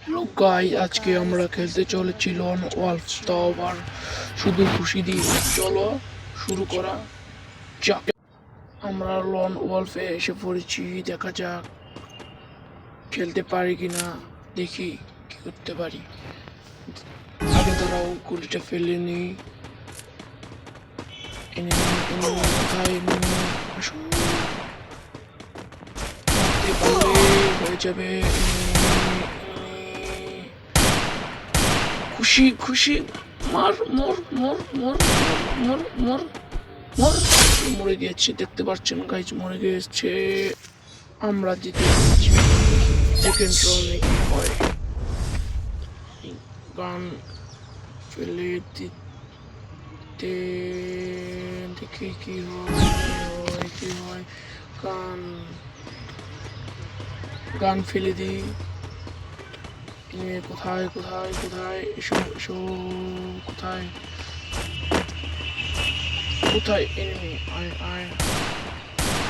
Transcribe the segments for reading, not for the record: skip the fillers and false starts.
Hello guy, আজকে আমরা খেলতে চলেছি লন ওয়ালফ, তাও আবার শুধু খুশি দিয়ে। চলো শুরু করা যাক। আমরা লন ওয়ালফে এসে পড়েছি, দেখা যাক খেলতে পারি কিনা, দেখি কি করতে পারি। আগে তারাও গুলিটা ফেলে নি। কোথায় হয়ে যাবে। খুশি খুশি, মার মর মর মর মর মর মর। মরে গিয়েছে, দেখতে পাচ্ছেন গাইজ, মরে গিয়েছে। আমরা জিতে গেছি। সেকেন্ড রাউন্ডে কি হয়, গান ফেলে দিতে দেখি কি হয় কি হয়। গান গান ফেলে দিই। কোথায় কোথায় কোথায়, এসো এসো, কোথায় কোথায় এনিমি, আয় আয়,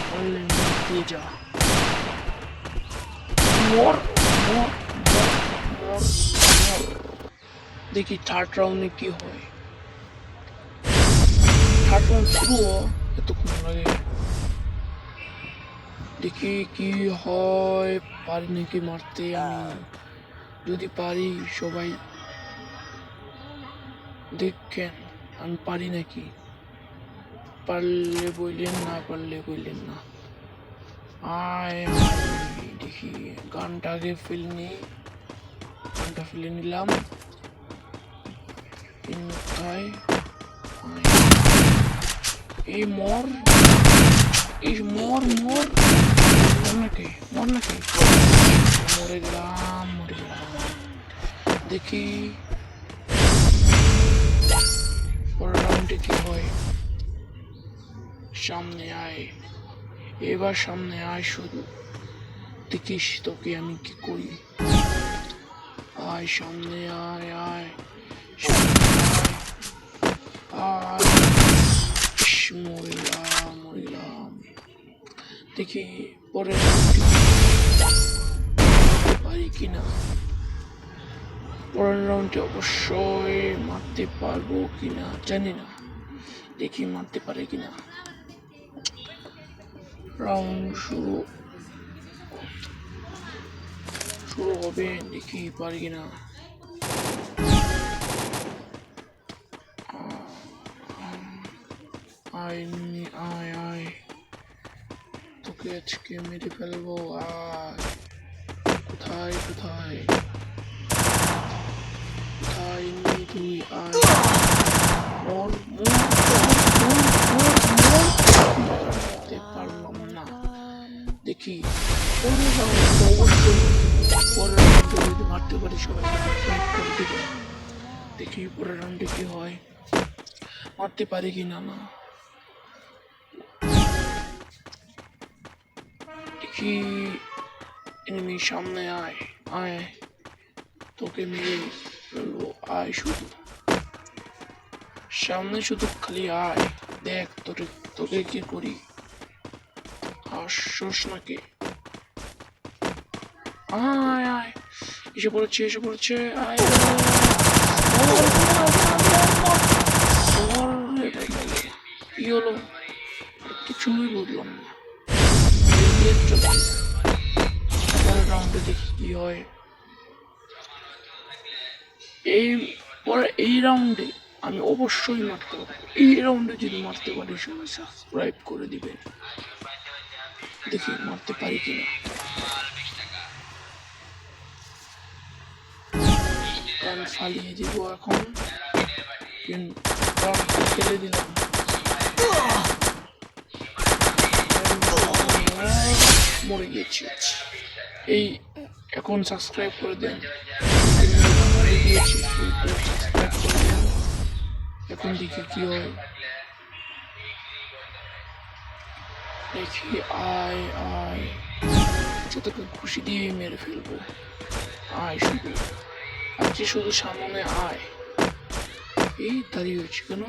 পারলে দিয়ে যা। মর মর মর মর মর। দেখি থার্ড রাউন্ডে কি হয়। থার্ড রাউন্ড শুরু এতক্ষণ লাগে, দেখি কি হয়। পারি নাকি মারতে আমি? যদি পারি সবাই দেখেন আমি পারি নাকি। পারলে বললেন, না পারলে বললেন না। আয় দেখি, গানটা আগে ফেলে নিই। গানটা ফেলে নিলাম। এই মর, এই মর মর মর নাকি, মর নাকি। মরে গেলাম মরে গেলাম। দেখি পরের রাউন্ডে কি হয়। সামনে আয়, এবার সামনে আয়, শুধু দেখিস তোকে আমি কি করি। আয় সামনে আয় আয় আয়। মরিলাম মরিলাম। দেখি পরের পারি কিনা। পরের রাউন্ডে অবশ্যই মারতে পারবো কিনা জানি না, দেখি মারতে পারে কিনা। রাউন্ড শুরু হবে, দেখি পারি কিনা। আয় আয় আয়, তোকে আজকে মেরে ফেলবো। আয় কোথায় কোথায় কোথায় তুই, আয় মর মর মরতে পারলাম না। দেখি পরের রাউন্ডে অবশ্যই, পরের রাউন্ডে যদি মারতে পারি সবাই লাইক করে দিবে। দেখি পরের রাউন্ডে কি হয়, মারতে পারি কি না। না দেখি। এনিমি সামনে আয় আয়, তোকে মেরে ফেলবো। আয় শুধু সামনে, শুধু খালি আয়, দেখ তোকে কি করি। হাসছোস নাকি? আয় আয়, এসে পড়েছে এসে পড়েছে, আয়। কি হলো কিছুই বুঝলাম না। পরের রাউন্ডে দেখি কি হয়। এই রাউন্ডে আমি অবশ্যই মারতে পারবো। এই রাউন্ডে যদি মারতে পারি সবাই সাবস্ক্রাইব করে দিবে। দেখি মারতে পারি কিনা। গান ফালিয়ে দিব এখন, ফেলে দিলাম। মরে গেছি। এই এখন সাবস্ক্রাইব করে দেন। এখন দেখি কি হয়। দেখি আয় আয়, যতটুকু খুশি দিয়ে মেরে ফেলবো। আয় শুধু, আজকে শুধু সামনে আয়। এই দাঁড়িয়ে হয়েছে কেন?